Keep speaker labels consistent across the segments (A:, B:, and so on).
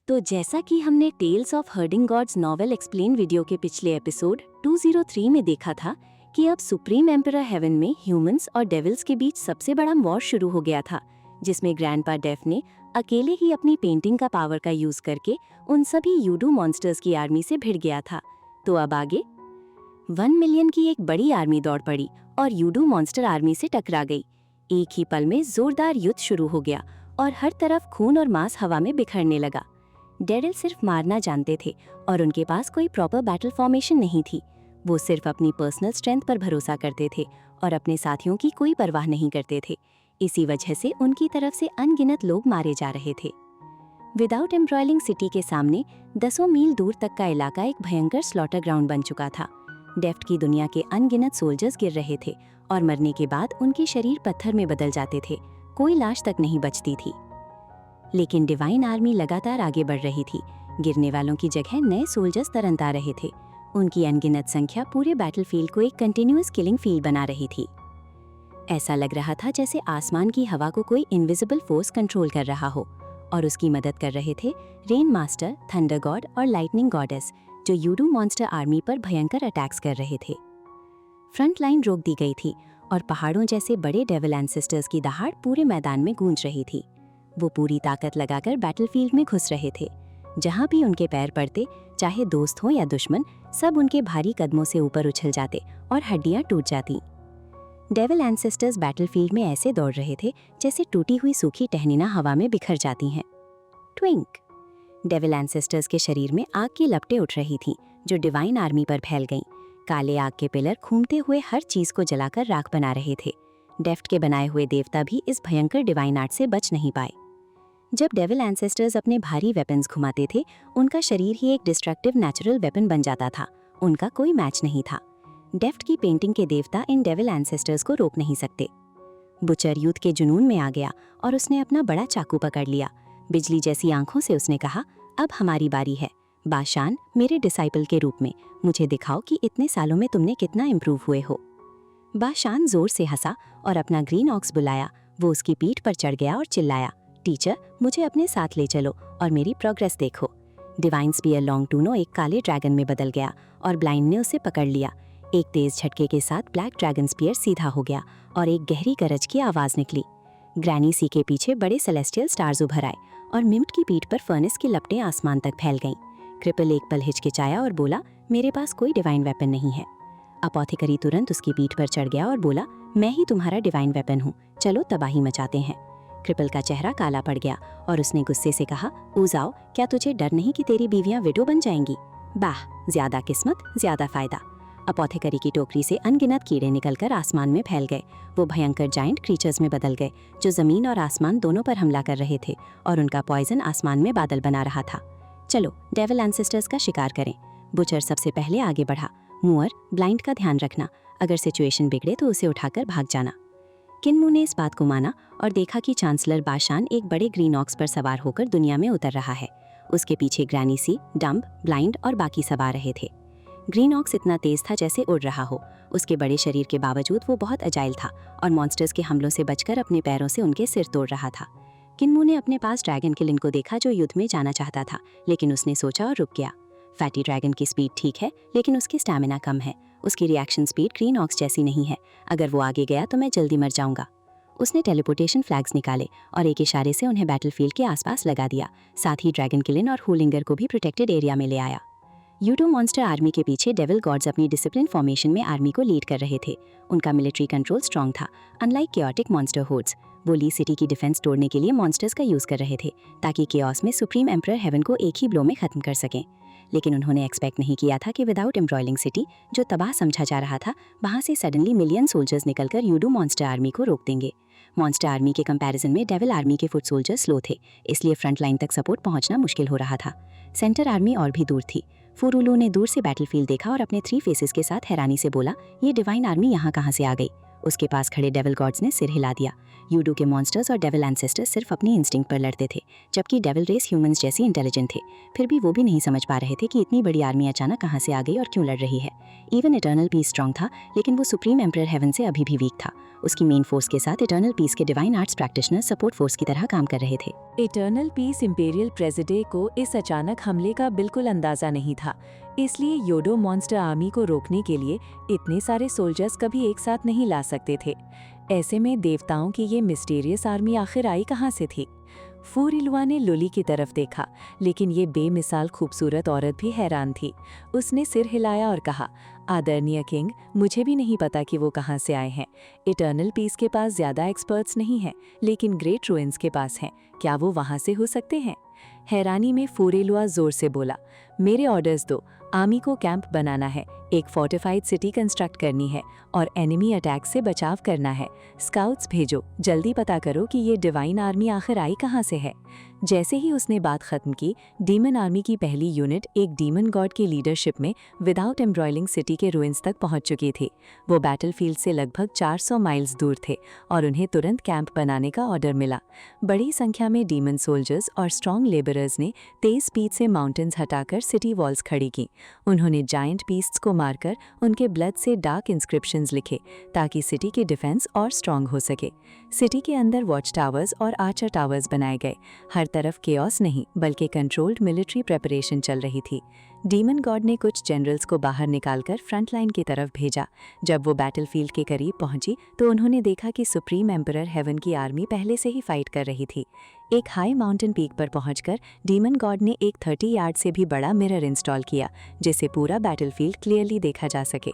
A: तो जैसा कि हमने tales of herding gods novel explain video के पिछले एपिसोड 203 में देखा था कि अब सुप्रीम एम्परर हेवन में ह्यूमंस और डेविल्स के बीच सबसे बड़ा वॉर शुरू हो गया था, जिसमें ग्रैंडपा डेफ ने अकेले ही अपनी पेंटिंग का पावर का यूज करके उन सभी यूडू मॉन्स्टर्स की आर्मी से भिड़ गया था। तो अब आगे 1 मिलियन की एक बड़ी आर्मी दौड़ पड़ी और यूडू मॉन्स्टर आर्मी से टकरा गई। एक ही पल में जोरदार युद्ध शुरू हो गया और हर तरफ खून और मांस हवा में बिखरने लगा। डेरिल सिर्फ मारना जानते थे और उनके पास कोई प्रॉपर बैटल फॉर्मेशन नहीं थी। वो सिर्फ अपनी पर्सनल स्ट्रेंथ पर भरोसा करते थे और अपने साथियों की कोई परवाह नहीं करते थे। इसी वजह से उनकी तरफ से अनगिनत लोग मारे जा रहे थे। विदाउट एम्ब्रॉयलिंग सिटी के सामने 10 मील दूर तक का इलाका एक भयंकर स्लॉटर ग्राउंड बन चुका था। डेफ्ट की दुनिया के अनगिनत सोल्जर्स गिर रहे थे और मरने के बाद उनके शरीर पत्थर में बदल जाते थे। कोई लाश तक नहीं बचती थी। लेकिन डिवाइन आर्मी लगातार आगे बढ़ रही थी। गिरने वालों की जगह नए सोल्जर्स तरंत आ रहे थे। उनकी अनगिनत संख्या पूरे बैटलफील्ड को एक कंटिन्यूअस किलिंग फील्ड बना रही थी। ऐसा लग रहा था जैसे आसमान की हवा को कोई इनविजिबल फोर्स कंट्रोल कर रहा हो और उसकी मदद कर रहे थे रेन मास्टर, थंडर गॉड और लाइटनिंग गॉडेस, जो यूडू मॉन्स्टर आर्मी पर भयंकर अटैक्स कर रहे थे। फ्रंट लाइन रोक दी गई थी और पहाड़ों जैसे बड़े डेविल एंसेस्टर्स की दहाड़ पूरे मैदान में गूंज रही थी। वो पूरी ताकत लगाकर बैटलफील्ड में घुस रहे थे। जहां भी उनके पैर पड़ते, चाहे दोस्त हो या दुश्मन, सब उनके भारी कदमों से ऊपर उछल जाते और हड्डियां टूट जाती। डेविल एंसेस्टर्स बैटलफील्ड में ऐसे दौड़ रहे थे जैसे टूटी हुई सूखी टहनियां हवा में बिखर जाती हैं। ट्विंक। डेविल एंसेस्टर्स के शरीर में आग की लपटें उठ रही थीं, जो डिवाइन आर्मी पर फैल गईं। काले आग के पिलर घूमते हुए हर चीज को जलाकर राख बना रहे थे। डेफ्ट के बनाए हुए देवता भी इस भयंकर डिवाइन आर्ट से बच नहीं पाए। जब डेविल एंसेस्टर्स अपने भारी वेपन्स घुमाते थे, उनका शरीर ही एक डिस्ट्रक्टिव नेचुरल वेपन बन जाता था। उनका कोई मैच नहीं था। डेफ्ट की पेंटिंग के देवता इन डेविल एंसेस्टर्स को रोक नहीं सकते। बुचर यूथ के जुनून में आ गया और उसने अपना बड़ा चाकू पकड़ लिया। बिजली जैसी आंखों से उसने कहा, अब हमारी बारी है। बाशान, मेरे डिसाइपल के रूप में मुझे दिखाओ कि इतने सालों में तुमने कितना इम्प्रूव हुए हो। बाशान जोर से हंसा और अपना ग्रीन ऑक्स बुलाया। वो उसकी पीठ पर चढ़ गया और चिल्लाया, टीचर, मुझे अपने साथ ले चलो और मेरी प्रोग्रेस देखो। डिवाइन स्पीयर लॉन्गटूनो एक काले ड्रैगन में बदल गया और ब्लाइंड ने उसे पकड़ लिया। एक तेज झटके के साथ ब्लैक ड्रैगन स्पीयर सीधा हो गया और एक गहरी गरज की आवाज निकली। ग्रैनी सी के पीछे बड़े सेलेस्टियल स्टार्स उभर आए और मिम्ट की पीठ पर फर्नेस की लपटें आसमान तक फैल गईं। क्रिपल एक पल हिचकिचाया और बोला, मेरे पास कोई डिवाइन वेपन नहीं है। अपोथेकरी तुरंत उसकी पीठ पर चढ़ गया और बोला, मैं ही तुम्हारा डिवाइन वेपन हूँ, चलो तबाही मचाते हैं। क्रिपल का चेहरा काला पड़ गया और उसने गुस्से से कहा, ऊजाओ, क्या तुझे डर नहीं कि तेरी बीवियां विडो बन जाएंगी? बाह, ज्यादा किस्मत, ज्यादा फायदा। अपोथेकरी की टोकरी से अनगिनत कीड़े निकलकर आसमान में फैल गए। वो भयंकर जायंट क्रीचर्स में बदल गए, जो जमीन और आसमान दोनों पर हमला कर रहे थे और उनका पॉइजन आसमान में बादल बना रहा था। चलो, डेविल एंसेस्टर्स का शिकार करें। बुचर सबसे पहले आगे बढ़ा। मुअर, ब्लाइंड का ध्यान रखना, अगर सिचुएशन बिगड़े तो उसे उठाकर भाग जाना। किन्मू ने इस बात को माना और देखा कि चांसलर बाशान एक बड़े ग्रीन ऑक्स पर सवार होकर दुनिया में उतर रहा है। उसके पीछे ग्रैनी सी, डम्प, ब्लाइंड और बाकी सब आ रहे थे। ग्रीन ऑक्स इतना तेज था जैसे उड़ रहा हो। उसके बड़े शरीर के बावजूद वो बहुत अजाइल था और मॉन्स्टर्स के हमलों से बचकर अपने पैरों से उनके सिर तोड़ रहा था। किन्मू ने अपने पास ड्रैगन किलिन को देखा, जो युद्ध में जाना चाहता था, लेकिन उसने सोचा और रुक गया। फैटी ड्रैगन की स्पीड ठीक है, लेकिन उसकी स्टैमिना कम है। उसकी रिएक्शन स्पीड ग्रीन ऑक्स जैसी नहीं है। अगर वो आगे गया तो मैं जल्दी मर जाऊंगा। उसने टेलीपोर्टेशन फ्लैग्स निकाले और एक इशारे से उन्हें बैटलफील्ड के आसपास लगा दिया। साथ ही ड्रैगन किलिन और हुलिंगर को भी प्रोटेक्टेड एरिया में ले आया। यूडू मॉन्स्टर आर्मी के पीछे डेविल गॉड्स अपनी डिसिप्लिन फॉर्मेशन में आर्मी को लीड कर रहे थे। उनका मिलिट्री कंट्रोल स्ट्रॉन्ग था। अनलाइक केओटिक मॉन्स्टर होड्स, वो ली सिटी की डिफेंस तोड़ने के लिए मॉन्स्टर्स का यूज कर रहे थे, ताकि केओस में सुप्रीम एम्परर हेवन को एक ही ब्लो में खत्म कर सकें। लेकिन उन्होंने एक्सपेक्ट नहीं किया था कि विदाउट एम्ब्रॉयलिंग सिटी, जो तबाह समझा जा रहा था, वहां से सडनली मिलियन सोल्जर्स निकलकर यूडू मॉन्स्टर आर्मी को रोक देंगे। मॉन्स्टर आर्मी के कंपैरिजन में डेविल आर्मी के फुट सोल्जर्स स्लो थे, इसलिए फ्रंट लाइन तक सपोर्ट पहुंचना मुश्किल हो रहा था। सेंटर आर्मी और भी दूर थी। फुरुलू ने दूर से बैटलफील्ड देखा और अपने 3 फेसेस के साथ हैरानी से बोला, ये डिवाइन आर्मी यहाँ कहाँ से आ गई? उसके पास खड़े डेविल गॉड्स ने सिर हिला दिया। यूडो के मॉन्स्टर्स और डेविल एंसेस्टर्स सिर्फ अपनी इंस्टिंक्ट पर लड़ते थे, जबकि डेविल रेस ह्यूमंस जैसी इंटेलिजेंट थे। फिर भी वो भी नहीं समझ पा रहे थे कि इतनी बड़ी आर्मी अचानक कहाँ से आ गई और क्यों लड़ रही है। इवन इटर्नल पीस स्ट्रॉन्ग था, लेकिन वो सुप्रीम एम्परर हेवन से अभी भी वीक था। उसकी मेन फोर्स के साथ इटर्नल पीस के divine arts practitioner support force की तरह काम कर रहे थे।
B: इटर्नल पीस इंपीरियल प्रेसिडेंट को इस अचानक हमले का बिल्कुल अंदाजा नहीं था, इसलिए योडो मॉन्स्टर आर्मी को रोकने के लिए इतने सारे सोल्जर्स कभी एक साथ नहीं ला सकते थे। ऐसे में देवताओं की ये मिस्टीरियस आर्मी आखिर आई कहाँ से थी? फूरिलुआ ने लुली की तरफ देखा, लेकिन ये बेमिसाल खूबसूरत औरत भी हैरान थी। उसने सिर हिलाया और कहा, आदरणीय किंग, मुझे भी नहीं पता कि वो कहाँ से आए हैं। इटर्नल पीस के पास ज़्यादा एक्सपर्ट्स नहीं हैं, लेकिन ग्रेट रुइंस के पास हैं। क्या वो वहाँ से हो सकते हैं? हैरानी में फूरिलुआ जोर से बोला, मेरे ऑर्डर्स दो। आर्मी को कैंप बनाना है, एक फोर्टिफाइड सिटी कंस्ट्रक्ट करनी है और एनिमी अटैक से बचाव करना है। स्काउट्स भेजो, जल्दी पता करो कि ये डिवाइन आर्मी आखिर आई कहाँ से है। जैसे ही उसने बात खत्म की, डीमन आर्मी की पहली यूनिट एक डीमन गॉड की लीडरशिप में विदाउट एम्ब्रॉयलिंग सिटी के रुइंस तक पहुंच चुकी थी। वो बैटलफील्ड से लगभग 400 माइल्स दूर थे और उन्हें तुरंत कैंप बनाने का ऑर्डर मिला। बड़ी संख्या में डीमन सोल्जर्स और स्ट्रॉन्ग लेबरर्स ने तेज स्पीड से माउंटेन्स हटाकर सिटी वॉल्स खड़ी की। उन्होंने जायंट बीस्ट्स को मारकर उनके ब्लड से डार्क इंस्क्रिप्शंस लिखे ताकि सिटी की डिफेंस और स्ट्रॉन्ग हो सके। सिटी के अंदर वॉच टावर्स और आर्चर टावर्स बनाए गए। हर तरफ केओस नहीं, बल्कि कंट्रोल्ड मिलिट्री प्रेपरेशन चल रही थी। डीमन गॉड ने कुछ जनरल्स को बाहर निकालकर फ्रंट लाइन की तरफ भेजा। जब वो बैटलफील्ड के करीब पहुंची तो उन्होंने देखा कि सुप्रीम एम्परर हेवन की आर्मी पहले से ही फाइट कर रही थी। एक हाई माउंटेन पीक पर पहुंचकर डीमन गॉड ने एक 30 यार्ड से भी बड़ा मिरर इंस्टॉल किया, जिससे पूरा बैटलफील्ड क्लियरली देखा जा सके।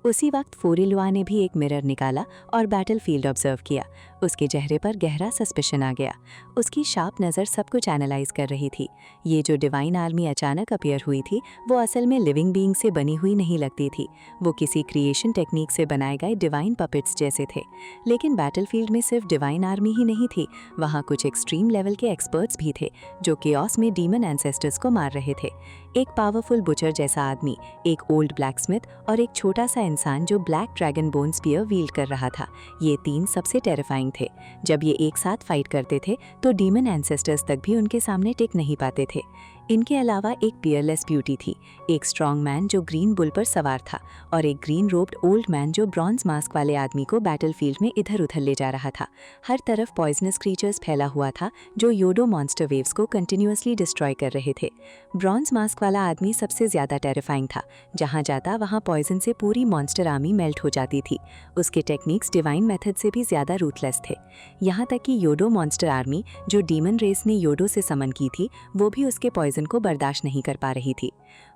B: उसी वक्त फूरिलुआ ने भी एक मिरर निकाला और बैटलफील्ड ऑब्जर्व किया। उसके चेहरे पर गहरा सस्पिशन आ गया। उसकी शार्प नज़र सब कुछ एनालाइज कर रही थी। ये जो डिवाइन आर्मी अचानक अपीयर हुई थी, वो असल में लिविंग बीइंग से बनी हुई नहीं लगती थी। वो किसी क्रिएशन टेक्निक से बनाए गए डिवाइन पपेट्स जैसे थे। लेकिन बैटलफील्ड में सिर्फ डिवाइन आर्मी ही नहीं थी, वहाँ कुछ एक्सट्रीम लेवल के एक्सपर्ट्स भी थे जो केओस में डीमन एंसेस्टर्स को मार रहे थे। एक पावरफुल बुचर जैसा आदमी, एक ओल्ड ब्लैकस्मिथ और एक छोटा सा इंसान जो black dragon bone spear wield कर रहा था। ये तीन सबसे टेरिफाइंग थे। जब ये एक साथ फाइट करते थे तो डीमन एंसेस्टर्स तक भी उनके सामने टिक नहीं पाते थे। इनके अलावा एक पियरलेस ब्यूटी थी, एक स्ट्रॉन्ग मैन जो ग्रीन बुल पर सवार था और एक ग्रीन रोब्ड ओल्ड मैन जो ब्रॉन्ज मास्क वाले आदमी को बैटलफील्ड में इधर उधर ले जा रहा था। हर तरफ पॉइजनस क्रीचर्स फैला हुआ था जो योडो मॉन्स्टर वेव्स को कंटिन्यूअसली डिस्ट्रॉय कर रहे थे। ब्रॉन्ज मास्क वाला आदमी सबसे ज्यादा टेरिफाइंग था। जहां जाता वहां पॉइजन से पूरी मॉन्स्टर आर्मी मेल्ट हो जाती थी। उसके टेक्निक्स डिवाइन मेथड से भी ज्यादा रूथलेस थे। यहाँ तक कि योडो मॉन्स्टर आर्मी जो डीमन रेस ने योडो से समन की थी, वो भी उसके पॉइजन को बर्दाश्त नहीं कर पा रही थी।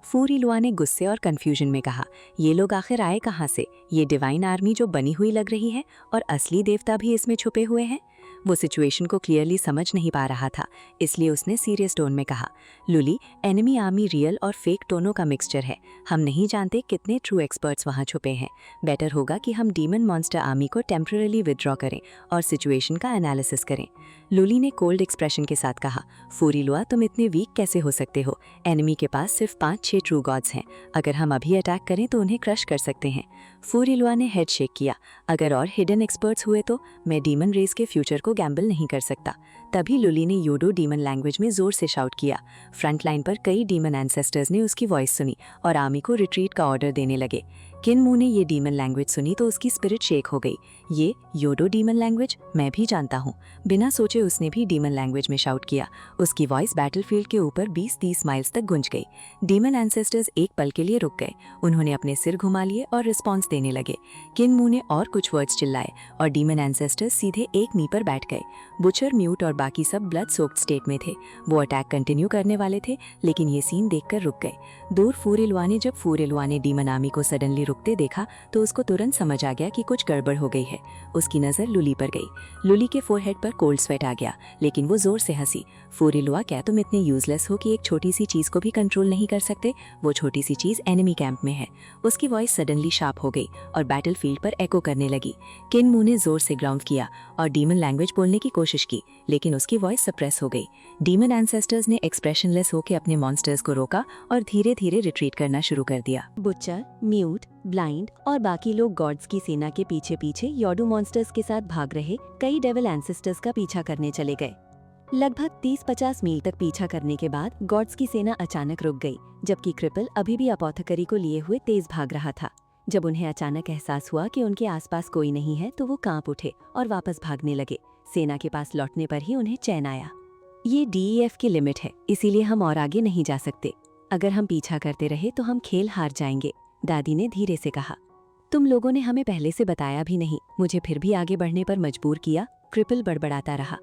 B: फूरिलुआ ने गुस्से और कंफ्यूजन में कहा, ये लोग आखिर आए कहाँ से? ये डिवाइन आर्मी जो बनी हुई लग रही है और असली देवता भी इसमें छुपे हुए हैं। वो सिचुएशन को क्लियरली समझ नहीं पा रहा था, इसलिए उसने सीरियस टोन में कहा, लुली, एनिमी आर्मी रियल और फेक टोनों का मिक्सचर है। हम नहीं जानते कितने ट्रू एक्सपर्ट्स वहाँ छुपे हैं। बेटर होगा कि हम डीमन मॉन्स्टर आर्मी को टेम्पररी विदड्रॉ करें और सिचुएशन का एनालिसिस करें। लुली ने कोल्ड एक्सप्रेशन के साथ कहा, फूरिलुआ, तुम इतने वीक कैसे हो सकते हो? एनिमी के पास सिर्फ 5-6 ट्रू गॉड्स हैं। अगर हम अभी अटैक करें तो उन्हें क्रश कर सकते हैं। फूरिलुआ ने हेड शेक किया, अगर और हिडन एक्सपर्ट्स हुए तो मैं डीमन रेस के फ्यूचर को गैम्बल नहीं कर सकता। तभी लुली ने योडो डीमन लैंग्वेज में जोर से शाउट किया। फ्रंट लाइन पर कई डीमन एंसेस्टर्स ने उसकी वॉइस सुनी और आर्मी को रिट्रीट का ऑर्डर देने लगे। किनमू ने ये डीमन लैंग्वेज सुनी तो उसकी स्पिरिट शेक हो गई। ये योडो डीमन लैंग्वेज मैं भी जानता हूँ। बिना सोचे उसने भी डीमन लैंग्वेज में शाउट किया। उसकी वॉइस बैटलफील्ड के ऊपर 20-30 माइल्स तक गूंज गई। डीमन एंसेस्टर्स एक पल के लिए रुक गए। उन्होंने अपने सिर घुमा लिए और रिस्पॉन्स देने लगे। किनमू ने और कुछ वर्ड्स चिल्लाए और डीमन एंसेस्टर्स सीधे एक नी पर बैठ गए। बुचर, म्यूट और बाकी सब ब्लड सोक्ड स्टेट में थे। वो अटैक कंटिन्यू करने वाले थे, लेकिन ये सीन देखकर रुक गए। दूर फूरिलुआ ने जब फूरिलुआ ने डीमन आर्मी को सडनली रुकते देखा तो उसको तुरंत समझ आ गया कि कुछ गड़बड़ हो गई है। उसकी नज़र लुली पर गई। लुली के फोरहेड पर कोल्ड स्वेट आ गया, लेकिन वो जोर से हंसी। फूरिलुआ, क्या तुम इतने यूजलेस हो कि एक छोटी सी चीज़ को भी कंट्रोल नहीं कर सकते? वो छोटी सी चीज़ एनिमी कैंप में है। उसकी वॉइस सडनली शार्प हो गई और बैटलफील्ड पर एको करने लगी। किनमू ने जोर से ग्राउंड किया और डीमन लैंग्वेज बोलने की कोशिश की, लेकिन उसकी वॉइस सप्रेस हो गई। डीमन एंसेस्टर्स ने एक्सप्रेशनलेस होकर अपने मॉन्स्टर्स को रोका और धीरे धीरे रिट्रीट करना शुरू कर दिया। बुचर, म्यूट,
A: ब्लाइंड और बाकी लोग गॉड्स की सेना के पीछे पीछे योडो मॉन्स्टर्स के साथ भाग रहे कई डेविल एंसेस्टर्स का पीछा करने चले गए। लगभग 30-50 मील तक पीछा करने के बाद गॉड्स की सेना अचानक रुक गई, जबकि क्रिपल अभी भी अपोथेकरी को लिए हुए तेज भाग रहा था। जब उन्हें अचानक एहसास हुआ कि उनके आसपास कोई नहीं है तो वो कांप उठे और वापस भागने लगे। सेना के पास लौटने पर ही उन्हें चैन आया। ये DEF की लिमिट है, इसीलिए हम और आगे नहीं जा सकते। अगर हम पीछा करते रहे तो हम खेल हार जाएंगे, दादी ने धीरे से कहा। तुम लोगों ने हमें पहले से बताया भी नहीं, मुझे फिर भी आगे बढ़ने पर मजबूर किया, क्रिपल बड़बड़ाता रहा।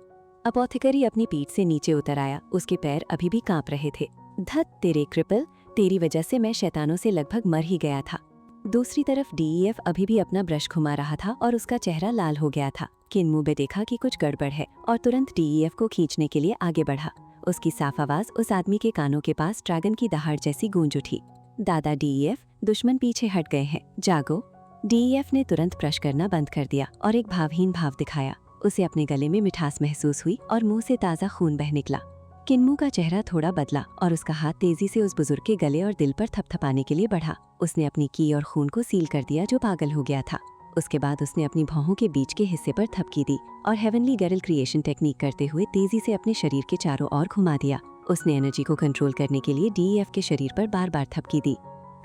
A: अपोथेकरी अपनी पीठ से नीचे उतर आया, उसके पैर अभी भी कांप रहे थे। धत तेरे क्रिपल, तेरी वजह से मैं शैतानों से लगभग मर ही गया था। दूसरी तरफ DEF अभी भी अपना ब्रश घुमा रहा था और उसका चेहरा लाल हो गया था। किन्मू ने देखा कि कुछ गड़बड़ है और तुरंत DEF को खींचने के लिए आगे बढ़ा। उसकी साफ आवाज उस आदमी के कानों के पास ड्रैगन की दहाड़ जैसी गूंज उठी। दादा DEF, दुश्मन पीछे हट गए हैं, जागो। DEF ने तुरंत ब्रश करना बंद कर दिया और एक भावहीन भाव दिखाया। उसे अपने गले में मिठास महसूस हुई और मुंह से ताज़ा खून बह निकला। किन्मू का चेहरा थोड़ा बदला और उसका हाथ तेजी से उस बुजुर्ग के गले और दिल पर थपथपाने के लिए बढ़ा। उसने अपनी की और खून को सील कर दिया जो पागल हो गया था। उसके बाद उसने अपनी भौहों के बीच के हिस्से पर थपकी दी और हेवनली गैरल क्रिएशन टेक्निक करते हुए तेजी से अपने शरीर के चारों ओर घुमा दिया। उसने एनर्जी को कंट्रोल करने के लिए DEF के शरीर पर बार बार थपकी दी।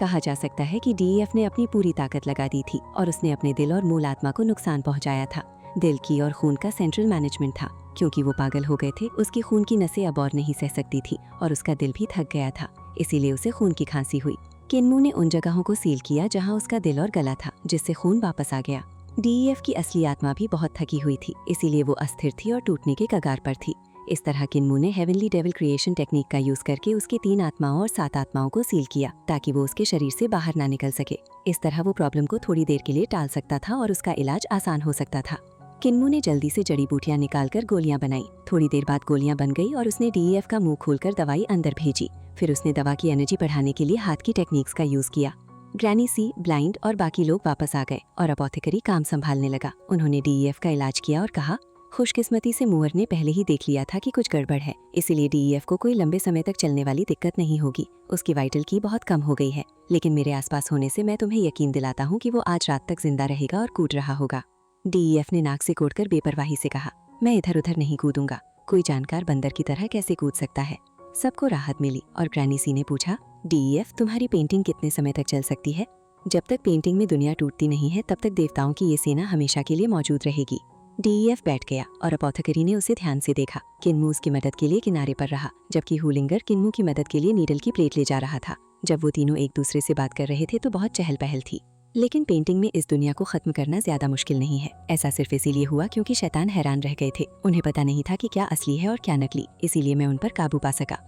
A: कहा जा सकता है कि DEF ने अपनी पूरी ताकत लगा दी थी और उसने अपने दिल और मूल आत्मा को नुकसान पहुंचाया था। दिल की और खून का सेंट्रल मैनेजमेंट था। क्योंकि वो पागल हो गए थे, उसकी खून की नसें अब और नहीं सह सकती थी और उसका दिल भी थक गया था, इसीलिए उसे खून की खांसी हुई। किन्मू ने उन जगहों को सील किया जहां उसका दिल और गला था, जिससे खून वापस आ गया। DEF की असली आत्मा भी बहुत थकी हुई थी, इसीलिए वो अस्थिर थी और टूटने के कगार पर थी। इस तरह किन्मू ने हेवनली डेविल क्रिएशन टेक्निक का यूज करके उसकी 3 आत्माओं और 7 आत्माओं को सील किया ताकि वो उसके शरीर से बाहर ना निकल सके। इस तरह वो प्रॉब्लम को थोड़ी देर के लिए टाल सकता था और उसका इलाज आसान हो सकता था। किन्मू ने जल्दी से जड़ी बूटियां निकालकर गोलियां बनाई। थोड़ी देर बाद गोलियां बन गई और उसने DEF का मुंह खोलकर दवाई अंदर भेजी। फिर उसने दवा की एनर्जी बढ़ाने के लिए हाथ की टेक्निक्स का यूज किया। ग्रैनी सी, ब्लाइंड और बाकी लोग वापस आ गए और अपोथेकरी काम संभालने लगा। उन्होंने DEF का इलाज किया और कहा, खुशकिस्मती से मूअर ने पहले ही देख लिया था कि कुछ गड़बड़ है, इसीलिए DEF को कोई लंबे समय तक चलने वाली दिक्कत नहीं होगी। उसकी वाइटल की बहुत कम हो गई है, लेकिन मेरे आसपास होने से मैं तुम्हें यकीन दिलाता हूँ कि वो आज रात तक जिंदा रहेगा और कूद रहा होगा। DEF ने नाक से कोड़कर बेपरवाही से कहा, मैं इधर उधर नहीं कूदूंगा। कोई जानकार बंदर की तरह कैसे कूद सकता है। सबको राहत मिली और ग्रैनी सी ने पूछा, DEF, तुम्हारी पेंटिंग कितने समय तक चल सकती है? जब तक पेंटिंग में दुनिया टूटती नहीं है तब तक देवताओं की ये सेना हमेशा के लिए मौजूद रहेगी। DEF बैठ गया और अपोथेकरी ने उसे ध्यान से देखा। किन्मू उसकी मदद के लिए किनारे पर रहा, जबकि हूलिंगर किन्मू की मदद के लिए नीडल की प्लेट ले जा रहा था। जब वो तीनों एक दूसरे से बात कर रहे थे तो बहुत चहल पहल थी। लेकिन पेंटिंग में इस दुनिया को खत्म करना ज्यादा मुश्किल नहीं है। ऐसा सिर्फ इसीलिए हुआ क्योंकि शैतान हैरान रह गए थे। उन्हें पता नहीं था कि क्या असली है और क्या नकली, इसीलिए मैं उन पर काबू पा सका।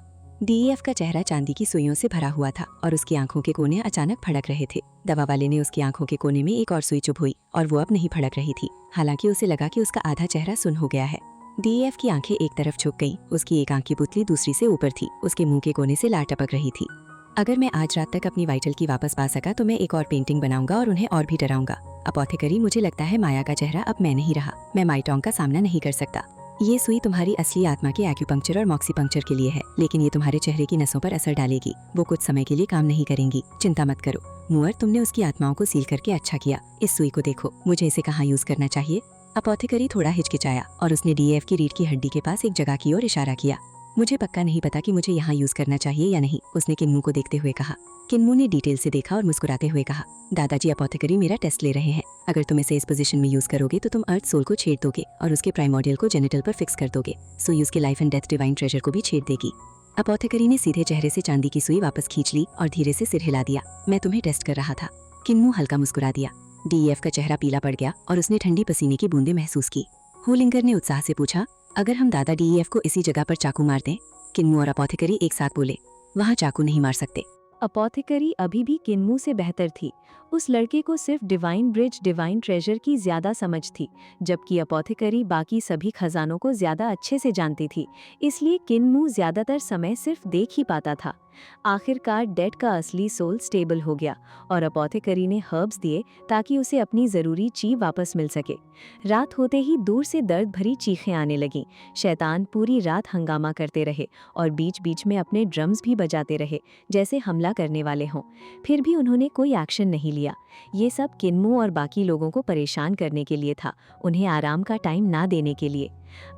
A: DEF का चेहरा चांदी की सुइयों से भरा हुआ था और उसकी आंखों के कोने अचानक फड़क रहे थे। दवा वाले ने उसकी आंखों के कोने में एक और सुई चुभ हुई और वो अब नहीं फड़क रही थी। हालांकि उसे लगा कि उसका आधा चेहरा सुन्न हो गया है। DEF की आंखें एक तरफ झुक गईं। उसकी एक आंख की पुतली दूसरी से ऊपर थी। उसके मुंह के कोने से लार टपक रही थी। अगर मैं आज रात तक अपनी वाइटल की वापस पा सका तो मैं एक और पेंटिंग बनाऊंगा और उन्हें और भी डराऊंगा। अपोथेकरी, मुझे लगता है माया का चेहरा अब मैं नहीं रहा। मैं माइटोंग का सामना नहीं कर सकता। ये सुई तुम्हारी असली आत्मा के एक्यूपंक्चर और मॉक्सीपंक्चर के लिए है, लेकिन ये तुम्हारे चेहरे की नसों पर असर डालेगी। वो कुछ समय के लिए काम नहीं करेंगी, चिंता मत करो। मूअर, तुमने उसकी आत्माओं को सील करके अच्छा किया। इस सुई को देखो, मुझे इसे कहाँ यूज करना चाहिए? अपोथेकरी थोड़ा हिचकिचाया और उसने DEF की रीढ़ की हड्डी के पास एक जगह की ओर इशारा किया। मुझे पक्का नहीं पता कि मुझे यहाँ यूज करना चाहिए या नहीं, उसने किन्मू को देखते हुए कहा। किन्मू ने डिटेल से देखा और मुस्कुराते हुए कहा, दादाजी, अपोथेकरी मेरा टेस्ट ले रहे हैं। अगर तुम इसे इस पोजीशन में यूज करोगे तो तुम अर्थ सोल को छेड़ दोगे और उसके प्राइमोर्डियल को जेनिटल पर फिक्स कर दोगे। सुई उसके life and death divine treasure को भी छेड़ देगी। अपोथेकरी ने सीधे चेहरे से चांदी की सुई वापस खींच ली और धीरे से सिर हिला दिया। मैं तुम्हें टेस्ट कर रहा था। किन्मू हल्का मुस्कुरा दिया। DEF का चेहरा पीला पड़ गया और उसने ठंडी पसीने की बूंदें महसूस की। हूलिंगर ने उत्साह से पूछा, अगर हम दादा DEF को इसी जगह पर चाकू मार दें? किन्मू और अपोथेकरी एक साथ बोले, वहाँ चाकू नहीं मार सकते।
B: अपोथेकरी अभी भी किन्मू से बेहतर थी। उस लड़के को सिर्फ डिवाइन ब्रिज, डिवाइन ट्रेजर की ज्यादा समझ थी, जबकि अपोथेकरी बाकी सभी खजानों को ज्यादा अच्छे से जानती थी। इसलिए किन्मू ज्यादातर समय सिर्फ देख ही पाता था। आखिरकार डेड का असली सोल स्टेबल हो गया और अपोथेकरी ने हर्ब्स दिए ताकि उसे अपनी ज़रूरी ची वापस मिल सके। रात होते ही दूर से दर्द भरी चीखें आने लगीं। शैतान पूरी रात हंगामा करते रहे और बीच बीच में अपने ड्रम्स भी बजाते रहे जैसे हमला करने वाले हों। फिर भी उन्होंने कोई एक्शन नहीं लिया। ये सब किन्मू और बाकी लोगों को परेशान करने के लिए था, उन्हें आराम का टाइम ना देने के लिए।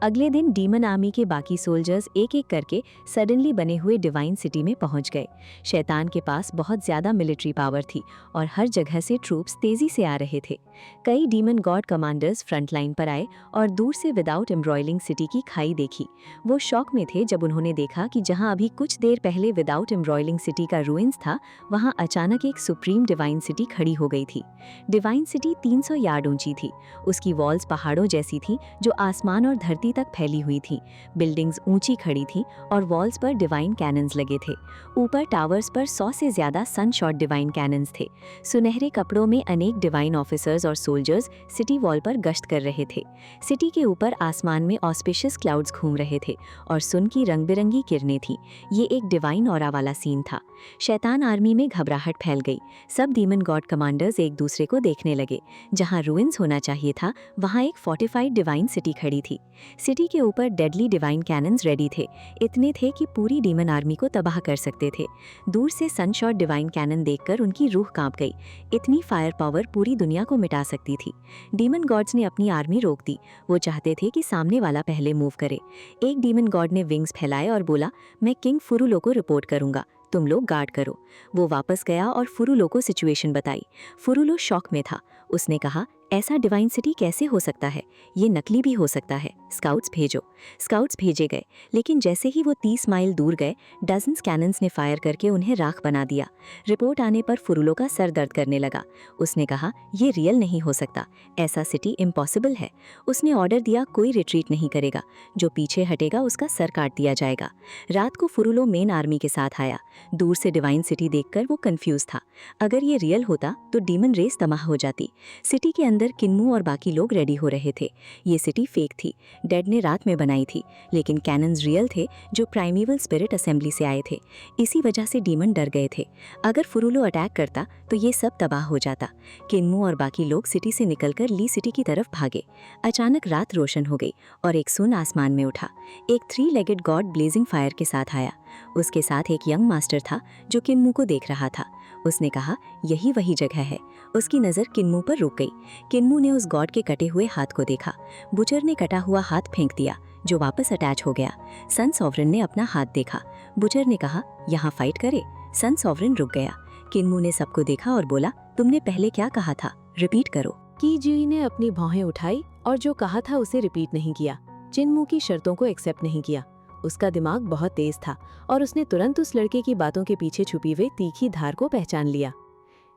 B: अगले दिन डीमन आर्मी के बाकी सोल्जर्स एक एक करके सडनली बने हुए डिवाइन सिटी में पहुंच गए। शैतान के पास बहुत ज़्यादा मिलिट्री पावर थी और हर जगह से ट्रूप्स तेज़ी से आ रहे थे। कई demon God commanders front line पर आए और दूर से विदाउट एम्ब्रॉयलिंग सिटी की खाई देखी। वो शॉक में थे जब उन्होंने देखा कि जहां अभी कुछ देर पहले विदाउट एम्ब्रॉयलिंग सिटी का रूइंस था, वहां अचानक एक सुप्रीम डिवाइन सिटी खड़ी हो गई थी। डिवाइन सिटी 300 यार्ड ऊंची थी। उसकी वॉल्स पहाड़ों जैसी थी जो आसमान और धरती तक फैली हुई थी। बिल्डिंग्स ऊंची खड़ी थीं और वॉल्स पर डिवाइन कैनन्स लगे थे। ऊपर टावर्स पर 100 से ज्यादा सनशॉट डिवाइन कैनन्स थे। सुनहरे कपड़ों में अनेक डिवाइन ऑफिसर्स और सोल्जर्स सिटी वॉल पर गश्त कर रहे थे। सिटी के ऊपर आसमान में ऑस्पिशियस क्लाउड्स घूम रहे थे और सुन की रंग बिरंगी किरणें थीं। ये एक डिवाइन ऑरा वाला सीन था। शैतान आर्मी में घबराहट फैल गई। सब डीमन गॉड कमांडर्स एक दूसरे को देखने लगे। जहां रूइंस होना चाहिए था, वहां एक फोर्टिफाइड डिवाइन सिटी खड़ी थी। सिटी के ऊपर डेडली डिवाइन कैनन्स रेडी थे। इतने थे कि पूरी डीमन आर्मी को तबाह कर सकते थे। दूर से सनशॉट डिवाइन कैनन देखकर उनकी रूह कांप गई। इतनी फायर पावर पूरी दुनिया को मिटा सकती थी। डीमन गॉड्स ने अपनी आर्मी रोक दी। वो चाहते थे कि सामने वाला पहले मूव करे। एक डीमन गॉड ने विंग्स फैलाए और बोला, मैं किंग फुरुलो को रिपोर्ट करूंगा, तुम लोग गार्ड करो। वो वापस गया और फुरुलो को सिचुएशन बताई। फुरुलो शॉक में था। उसने कहा, ऐसा डिवाइन सिटी कैसे हो सकता है? ये नकली भी हो सकता है। स्काउट्स भेजो। स्काउट्स भेजे गए, लेकिन जैसे ही वो 30 माइल दूर गए, डजन्स कैनन्स ने फायर करके उन्हें राख बना दिया। रिपोर्ट आने पर फुरुलो का सर दर्द करने लगा। उसने कहा, ये रियल नहीं हो सकता, ऐसा सिटी इम्पॉसिबल है। उसने ऑर्डर दिया, कोई रिट्रीट नहीं करेगा, जो पीछे हटेगा उसका सर काट दिया जाएगा। रात को फुरुलो मेन आर्मी के साथ आया। दूर से डिवाइन सिटी देखकर वो कंफ्यूज था। अगर ये रियल होता तो डीमन रेस तबाह हो जाती। सिटी के अंदर किन्मू और बाकी लोग रेडी हो रहे थे। ये सिटी फेक थी, डेड ने रात में बनाई थी, लेकिन कैनन्स रियल थे जो प्राइमेवल स्पिरिट असेंबली से आए थे। इसी वजह से डीमन डर गए थे। अगर फुरुलो अटैक करता तो ये सब तबाह हो जाता। किन्मू और बाकी लोग सिटी से निकलकर ली सिटी की तरफ भागे। अचानक रात रोशन हो गई और एक सुन आसमान में उठा। एक 3 लेगेड गॉड ब्लेजिंग फायर के साथ आया। उसके साथ एक यंग मास्टर था जो किन्मू को देख रहा था। उसने कहा, यही वही जगह है। उसकी नज़र किन्मू पर रुक गई। किन्मू ने उस गॉड के कटे हुए हाथ को देखा। बुचर ने कटा हुआ हाथ फेंक दिया, जो वापस अटैच हो गया। सन सॉवरन ने अपना हाथ देखा। बुचर ने कहा, यहाँ फाइट करे। सन सॉवरन रुक गया। किन्मू ने सबको देखा और बोला, तुमने पहले क्या कहा था? रिपीट करो।
C: कीजी ने अपनी भौहें उठाई और जो कहा था उसे रिपीट नहीं किया। चिन्मू की शर्तों को एक्सेप्ट नहीं किया। उसका दिमाग बहुत तेज था और उसने तुरंत उस लड़के की बातों के पीछे छुपी हुई तीखी धार को पहचान लिया।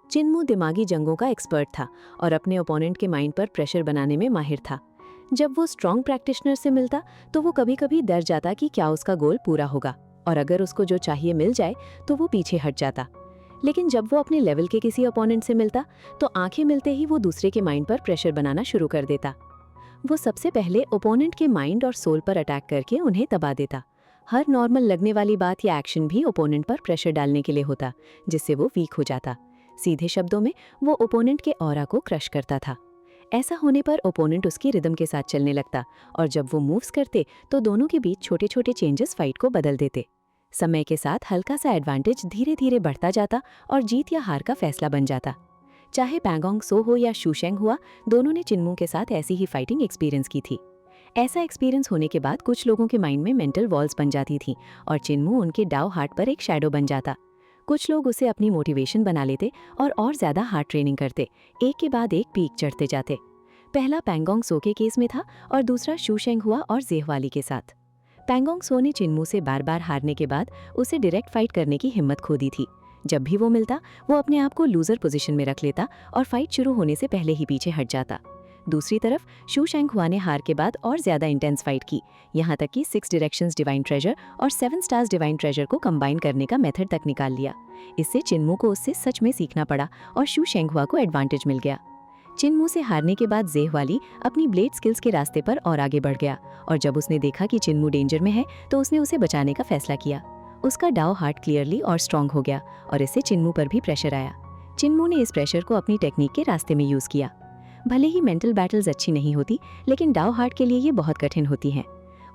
C: चिन्मू दिमागी जंगों का एक्सपर्ट था और अपने ओपोनेंट के माइंड पर प्रेशर बनाने में माहिर था। जब वो स्ट्रॉन्ग प्रैक्टिशनर से मिलता तो वो कभी कभी डर जाता कि क्या उसका गोल पूरा होगा, और अगर उसको जो चाहिए मिल जाए तो वो पीछे हट जाता। लेकिन जब वो अपने लेवल के किसी ओपोनेंट से मिलता तो आंखें मिलते ही वो दूसरे के माइंड पर प्रेशर बनाना शुरू कर देता। वो सबसे पहले ओपोनेंट के माइंड और सोल पर अटैक करके उन्हें दबा देता। हर नॉर्मल लगने वाली बात या एक्शन भी ओपोनेंट पर प्रेशर डालने के लिए होता, जिससे वो वीक हो जाता। सीधे शब्दों में वो ओपोनेंट के ऑरा को क्रश करता था। ऐसा होने पर ओपोनेंट उसकी रिदम के साथ चलने लगता और जब वो मूव्स करते तो दोनों के बीच छोटे छोटे चेंजेस फाइट को बदल देते। समय के साथ हल्का सा एडवांटेज धीरे धीरे बढ़ता जाता और जीत या हार का फैसला बन जाता। चाहे पैंगोंग सो हो या शूशेंग हुआ, दोनों ने चिन्मू के साथ ऐसी ही फाइटिंग एक्सपीरियंस की थी। ऐसा एक्सपीरियंस होने के बाद कुछ लोगों के माइंड में मेंटल वॉल्स बन जाती थी और चिन्मू उनके डाउ हार्ट पर एक शैडो बन जाता। कुछ लोग उसे अपनी मोटिवेशन बना लेते और ज़्यादा हार्ड ट्रेनिंग करते, एक के बाद एक पीक चढ़ते जाते। पहला पैंगोंग सो के केस में था और दूसरा शूशेंग हुआ और जेहवाली के साथ। पैंगोंग सो ने चिन्मू से बार बार हारने के बाद उसे डायरेक्ट फाइट करने की हिम्मत खो दी थी। जब भी वो मिलता वो अपने आप को लूजर पोजीशन में रख लेता और फाइट शुरू होने से पहले ही पीछे हट जाता। दूसरी तरफ शूशेंग हुआ ने हार के बाद और ज़्यादा इंटेंस फाइट की, यहाँ तक कि 6 डायरेक्शंस डिवाइन ट्रेजर और 7 स्टार्स डिवाइन ट्रेजर को कंबाइन करने का मेथड तक निकाल लिया। इससे चिन्मू को उससे सच में सीखना पड़ा और शूशेंग हुआ को एडवांटेज मिल गया। चिन्मू से हारने के बाद जेहवाली अपनी ब्लेड स्किल्स के रास्ते पर और आगे बढ़ गया और जब उसने देखा कि चिन्मू डेंजर में है तो उसने उसे बचाने का फैसला किया। उसका डाउ हार्ट क्लियरली और स्ट्रांग हो गया और इससे चिन्मू पर भी प्रेशर आया। चिन्मू ने इस प्रेशर को अपनी टेक्निक के रास्ते में यूज़ किया। भले ही मेंटल बैटल्स अच्छी नहीं होती, लेकिन डाउ हार्ट के लिए ये बहुत कठिन होती हैं।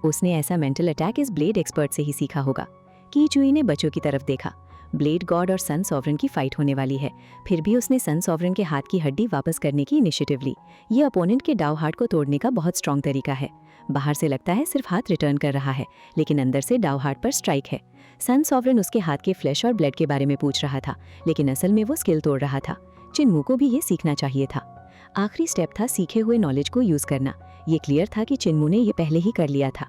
C: उसने ऐसा मेंटल अटैक इस ब्लेड एक्सपर्ट से ही सीखा होगा। की जुई ने बच्चों की तरफ देखा। ब्लेड गॉड और सन सॉवरन की फाइट होने वाली है, फिर भी उसने सन सॉवरन के हाथ की हड्डी वापस करने की इनिशिएटिव ली। ये अपोनेंट के डाउ हार्ट को तोड़ने का बहुत स्ट्रॉन्ग तरीका है। बाहर से लगता है सिर्फ हाथ रिटर्न कर रहा है, लेकिन अंदर से डाउ हार्ट पर स्ट्राइक है। सन सॉवरन उसके हाथ के फ्लैश और ब्लड के बारे में पूछ रहा था, लेकिन असल में वो स्किल तोड़ रहा था। चिन्मू को भी ये सीखना चाहिए था। आखिरी स्टेप था सीखे हुए नॉलेज को यूज करना। ये क्लियर था कि चिन्मू ने ये पहले ही कर लिया था।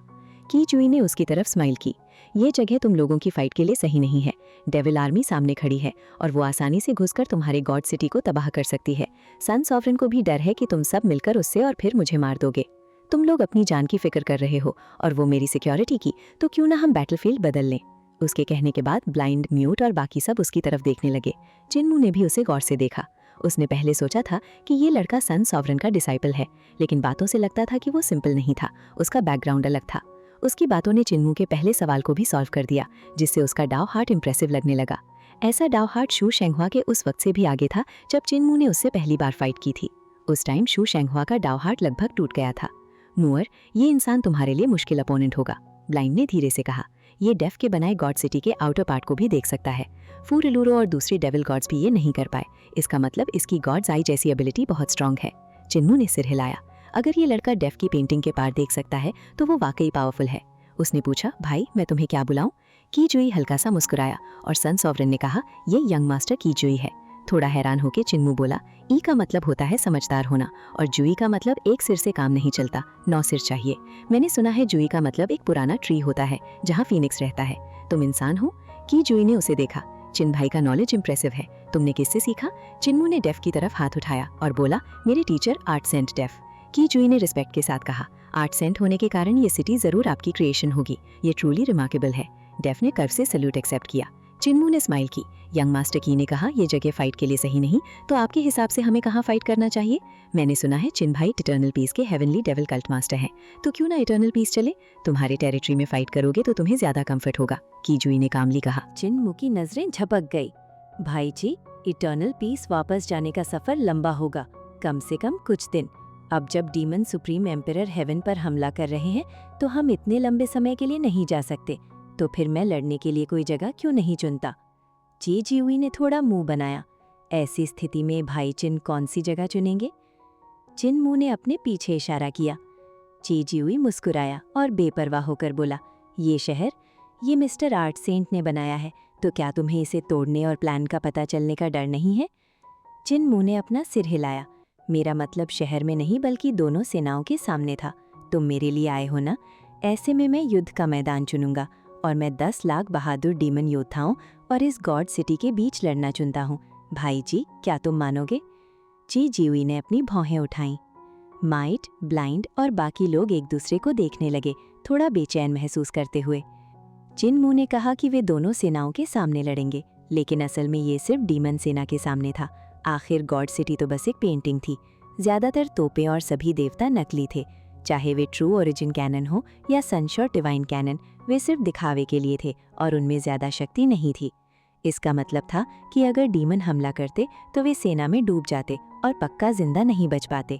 C: की जुई ने उसकी तरफ स्माइल की। ये जगह तुम लोगों की फाइट के लिए सही नहीं है। डेविल आर्मी सामने खड़ी है और वो आसानी से घुसकर तुम्हारे गॉड सिटी को तबाह कर सकती है। सन सॉवरन को भी डर है कि तुम सब मिलकर उससे और फिर मुझे मार दोगे। तुम लोग अपनी जान की फिक्र कर रहे हो और वो मेरी सिक्योरिटी की, तो क्यों ना हम बैटलफील्ड बदल लें। उसके कहने के बाद ब्लाइंड, म्यूट और बाकी सब उसकी तरफ देखने लगे। चिन्मू ने भी उसे गौर से देखा। उसने पहले सोचा था कि ये लड़का सन सॉवरन का डिसाइपल है, लेकिन बातों से लगता था कि वो सिंपल नहीं था। उसका बैकग्राउंड अलग था। उसकी बातों ने चिन्मू के पहले सवाल को भी सॉल्व कर दिया, जिससे उसका डाउ हार्ट इंप्रेसिव लगने लगा। ऐसा डाउ हार्ट शू शेंगहुआ के उस वक्त से भी आगे था जब चिन्मू ने उससे पहली बार फाइट की थी। उस टाइम शू शेंगहुआ का डाउ हार्ट लगभग टूट गया था। मुअर, ये इंसान तुम्हारे लिए मुश्किल अपोनेंट होगा, ब्लाइंड ने धीरे से कहा। ये डेफ के बनाए गॉड सिटी के आउटर पार्ट को भी देख सकता है। फूरिलूरो और दूसरी डेविल गॉड्स भी ये नहीं कर पाए। इसका मतलब इसकी गॉड्स आई जैसी एबिलिटी बहुत स्ट्रांग है। चिन्मू ने सिर हिलाया। अगर ये लड़का डेफ की पेंटिंग के पार देख सकता है तो वो वाकई पावरफुल है। उसने पूछा, भाई मैं तुम्हें क्या बुलाऊं? की जुई हल्का सा मुस्कुराया और सन सॉवरन ने कहा, ये यंग मास्टर की जुई है। थोड़ा हैरान होकर चिन्मू बोला, ई का मतलब होता है समझदार होना और जुई का मतलब एक सिर से काम नहीं चलता, 9 सिर चाहिए। मैंने सुना है जुई का मतलब एक पुराना ट्री होता है जहाँ फीनिक्स रहता है। तुम इंसान हो? की जुई ने उसे देखा। चिन भाई का नॉलेज इंप्रेसिव है। तुमने किससे सीखा? चिन्मू ने डेफ की तरफ हाथ उठाया और बोला, मेरे टीचर आर्ट सेंट डेफ। की जुई ने रिस्पेक्ट के साथ कहा, आर्ट सेंट होने के कारण ये सिटी जरूर आपकी क्रिएशन होगी। ये ट्रूली रिमार्केबल है। डेफ ने कर्व से सल्यूट एक्सेप्ट किया। चिन्मू ने स्माइल की। यंग मास्टर की ने कहा, ये जगह फाइट के लिए सही नहीं, तो आपके हिसाब से हमें कहाँ फाइट करना चाहिए? मैंने सुना है चिन भाई इटर्नल पीस के हेवनली डेविल कल्ट मास्टर हैं, तो क्यों ना इटर्नल पीस चले? तुम्हारे टेरिटरी में फाइट करोगे तो तुम्हें ज्यादा कंफर्ट होगा, की जुई ने कामली कहा।
B: चिन्मू की नजरें झपक गई। भाई जी, इटर्नल पीस वापस जाने का सफर लंबा होगा, कम से कम कुछ दिन। अब जब डीमन सुप्रीम एम्परर हेवन पर हमला कर रहे हैं तो हम इतने लंबे समय के लिए नहीं जा सकते, तो फिर मैं लड़ने के लिए कोई जगह क्यों नहीं चुनता? ची जियुई ने थोड़ा मुंह बनाया। ऐसी स्थिति में भाई चिन कौन सी जगह चुनेंगे? चिन्मू ने अपने पीछे इशारा किया। ची जियुई मुस्कुराया और बेपरवाह होकर बोला, ये शहर, ये मिस्टर आर्ट सेंट ने बनाया है, तो क्या तुम्हें इसे तोड़ने और प्लान का पता चलने का डर नहीं है? चिन्मू ने अपना सिर हिलाया। मेरा मतलब शहर में नहीं बल्कि दोनों सेनाओं के सामने था। तुम मेरे लिए आए हो ना? ऐसे में मैं युद्ध का मैदान चुनूंगा और मैं 10 लाख बहादुर डीमन योद्धाओं और इस गॉड सिटी के बीच लड़ना चुनता हूँ। भाई जी, क्या तुम मानोगे? ची जियुई ने अपनी भौहें उठाईं। माइट, ब्लाइंड और बाकी लोग एक दूसरे को देखने लगे, थोड़ा बेचैन महसूस करते हुए। चिन्मू ने कहा कि वे दोनों सेनाओं के सामने लड़ेंगे, लेकिन असल में ये सिर्फ डीमन सेना के सामने था। आखिर गॉड सिटी तो बस एक पेंटिंग थी। ज्यादातर तोपें और सभी देवता नकली थे, चाहे वे ट्रू ओरिजिन कैनन हो या सनशॉट डिवाइन कैनन, वे सिर्फ दिखावे के लिए थे और उनमें ज्यादा शक्ति नहीं थी। इसका मतलब था कि अगर डीमन हमला करते तो वे सेना में डूब जाते और पक्का जिंदा नहीं बच पाते।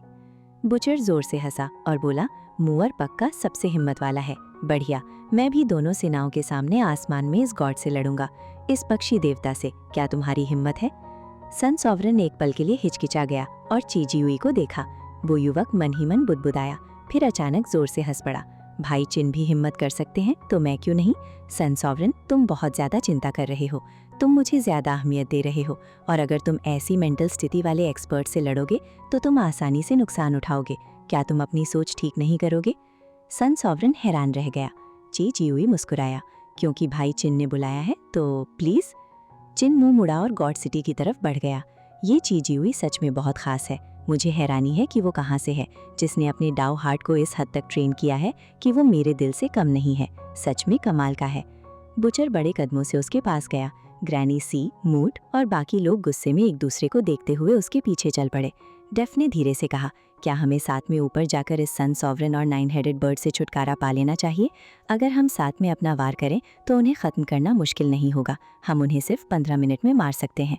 B: बुचर जोर से हंसा और बोला, मुअर पक्का सबसे हिम्मत वाला है। बढ़िया, मैं भी दोनों सेनाओं के सामने आसमान में इस गॉड से लड़ूंगा, इस पक्षी देवता से। क्या तुम्हारी हिम्मत है? सन सॉवरन एक पल के लिए हिचकिचा गया और ची जियुई को देखा। वो युवक मन ही मन बुदबुदाया, फिर अचानक जोर से हंस पड़ा। भाई चिन भी हिम्मत कर सकते हैं तो मैं क्यों नहीं? सन सॉवरन, तुम बहुत ज्यादा चिंता कर रहे हो। तुम मुझे ज्यादा अहमियत दे रहे हो और अगर तुम ऐसी मेंटल स्थिति वाले एक्सपर्ट से लड़ोगे तो तुम आसानी से नुकसान उठाओगे। क्या तुम अपनी सोच ठीक नहीं करोगे? सन सॉवरन हैरान रह गया। ची जियुई मुस्कुराया, क्योंकि भाई चिन ने बुलाया है तो प्लीज। चिन मुंह मुड़ा और गॉड सिटी की तरफ बढ़ गया। ये ची जियुई सच में बहुत खास है। मुझे हैरानी है कि वो कहाँ से है, जिसने अपने डाउ हार्ट को इस हद तक ट्रेन किया है कि वो मेरे दिल से कम नहीं है। सच में कमाल का है। बुचर बड़े कदमों से उसके पास गया। ग्रैनी सी, मूट और बाकी लोग गुस्से में एक दूसरे को देखते हुए उसके पीछे चल पड़े। डेफ ने धीरे से कहा,
A: क्या हमें साथ में ऊपर जाकर इस सन सॉवरन और 9 हेडेड बर्ड से छुटकारा पा लेना चाहिए? अगर हम साथ में अपना वार करें तो उन्हें ख़त्म करना मुश्किल नहीं होगा। हम उन्हें सिर्फ 15 मिनट में मार सकते हैं।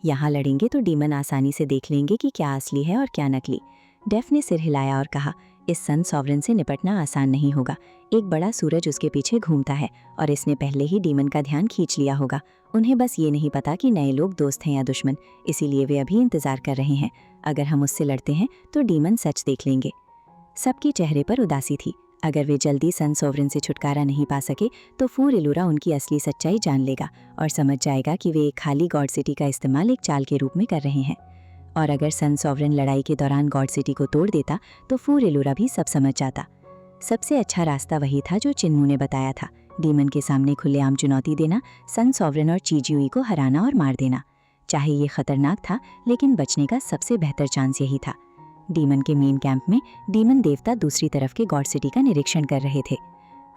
A: यहाँ लड़ेंगे तो डीमन आसानी से देख लेंगे कि क्या असली है और क्या नकली। डेफ ने सिर हिलाया और कहा, इस सन सॉवरन से निपटना आसान नहीं होगा। एक बड़ा सूरज उसके पीछे घूमता है और इसने पहले ही डीमन का ध्यान खींच लिया होगा। उन्हें बस ये नहीं पता कि नए लोग दोस्त हैं या दुश्मन, इसीलिए वे अभी इंतजार कर रहे हैं। अगर हम उससे लड़ते हैं तो डीमन सच देख लेंगे। सबके चेहरे पर उदासी थी। अगर वे जल्दी सन सॉवरन से छुटकारा नहीं पा सके तो फूर एलुरा उनकी असली सच्चाई जान लेगा और समझ जाएगा कि वे एक खाली गॉड सिटी का इस्तेमाल एक चाल के रूप में कर रहे हैं। और अगर सन सॉवरन लड़ाई के दौरान गॉड सिटी को तोड़ देता तो फूर एलुरा भी सब समझ जाता। सबसे अच्छा रास्ता वही था जो चिन्मू ने बताया था, डीमन के सामने खुलेआम चुनौती देना, सन सॉवरन और चीजियुई को हराना और मार देना। चाहे ये खतरनाक था, लेकिन बचने का सबसे बेहतर चांस यही था। डीमन के मेन कैंप में डीमन देवता दूसरी तरफ के गॉड सिटी का निरीक्षण कर रहे थे।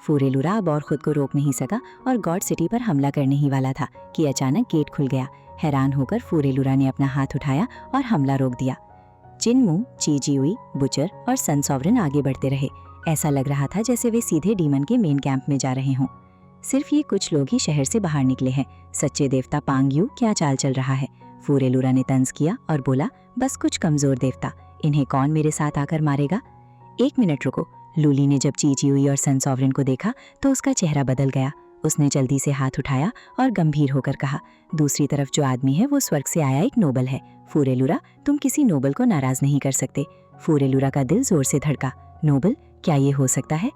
A: फूर एलुरा अब और खुद को रोक नहीं सका और गॉड सिटी पर हमला करने ही वाला था कि अचानक गेट खुल गया। हैरान होकर फूर एलुरा ने अपना हाथ उठाया और हमला रोक दिया। चिन्मू, चीजियुई, बुचर और सन सॉवरन आगे बढ़ते रहे। ऐसा लग रहा था जैसे वे सीधे डीमन के मेन कैंप में जा रहे हों। सिर्फ ये कुछ लोग ही शहर से बाहर निकले हैं। सच्चे देवता पांग यू क्या चाल चल रहा है? फूर एलुरा ने तंज किया और बोला, बस कुछ कमजोर देवता, इन्हें कौन मेरे साथ आकर मारेगा? 1 मिनट रुको। लूली ने जब चीजियुई और सन सॉवरन को देखा तो उसका चेहरा बदल गया। उसने जल्दी से हाथ उठाया और गंभीर होकर कहा, दूसरी तरफ जो आदमी है वो स्वर्ग से आया एक नोबल है। फूर एलुरा, तुम किसी नोबल को नाराज नहीं कर सकते। फूर एलुरा का दिल जोर से धड़का। नोबल? क्या ये हो सकता है?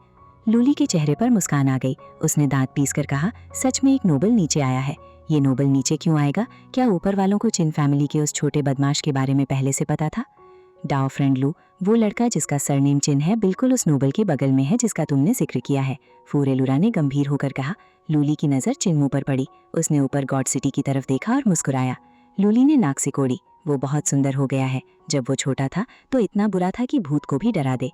A: लूली के चेहरे पर मुस्कान आ गई। उसने दांत पीसकर कहा, सच में एक नोबल नीचे आया है। ये नोबल नीचे क्यों आएगा? क्या ऊपर वालों को चिन फैमिली के उस छोटे बदमाश के बारे में पहले से पता था? डाओ फ्रेंड लू, वो लड़का जिसका सरनेम चिन है बिल्कुल उस नोबल के बगल में है जिसका तुमने जिक्र किया है। फूर एलुरा ने गंभीर होकर कहा। लूली की नज़र चिन्मू पर पड़ी। उसने ऊपर गॉड सिटी की तरफ देखा और मुस्कुराया। लूली ने नाक सिकोड़ी। वो बहुत सुंदर हो गया है। जब वो छोटा था तो इतना बुरा था कि भूत को भी डरा दे।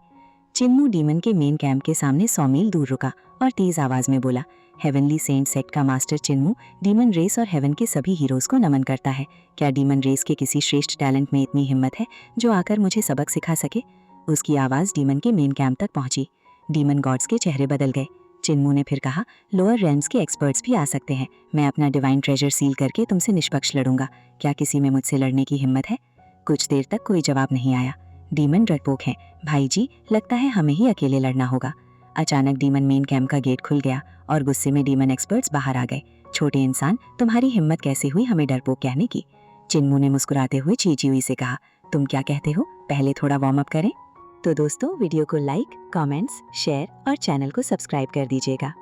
A: चिन्मू डीमन के मेन कैंप के सामने 100 मील दूर रुका और तेज आवाज में बोला, हेवनली सेंट सेक्ट का मास्टर चिन्मू डीमन रेस और हेवन के सभी हीरोज को नमन करता है। क्या डीमन रेस के किसी श्रेष्ठ टैलेंट में इतनी हिम्मत है जो आकर मुझे सबक सिखा सके? उसकी आवाज़ डीमन के मेन कैंप तक पहुंची। डीमन गॉड्स के चेहरे बदल गए। चिन्मू ने फिर कहा, लोअर रेल्म्स के एक्सपर्ट्स भी आ सकते हैं। मैं अपना डिवाइन ट्रेजर सील करके तुमसे निष्पक्ष लड़ूंगा। क्या किसी में मुझसे लड़ने की हिम्मत है? कुछ देर तक कोई जवाब नहीं आया। डीमन डरपोक हैं। भाई जी, लगता है हमें ही अकेले लड़ना होगा। अचानक डीमन मेन कैंप का गेट खुल गया और गुस्से में डीमन एक्सपर्ट्स बाहर आ गए। छोटे इंसान, तुम्हारी हिम्मत कैसे हुई हमें डरपोक कहने की? चिन्मू ने मुस्कुराते हुए चीचियुई से कहा, तुम क्या कहते हो? पहले थोड़ा वार्म अप करें। तो दोस्तों, वीडियो को लाइक, कमेंट्स, शेयर और चैनल को सब्सक्राइब कर दीजिएगा।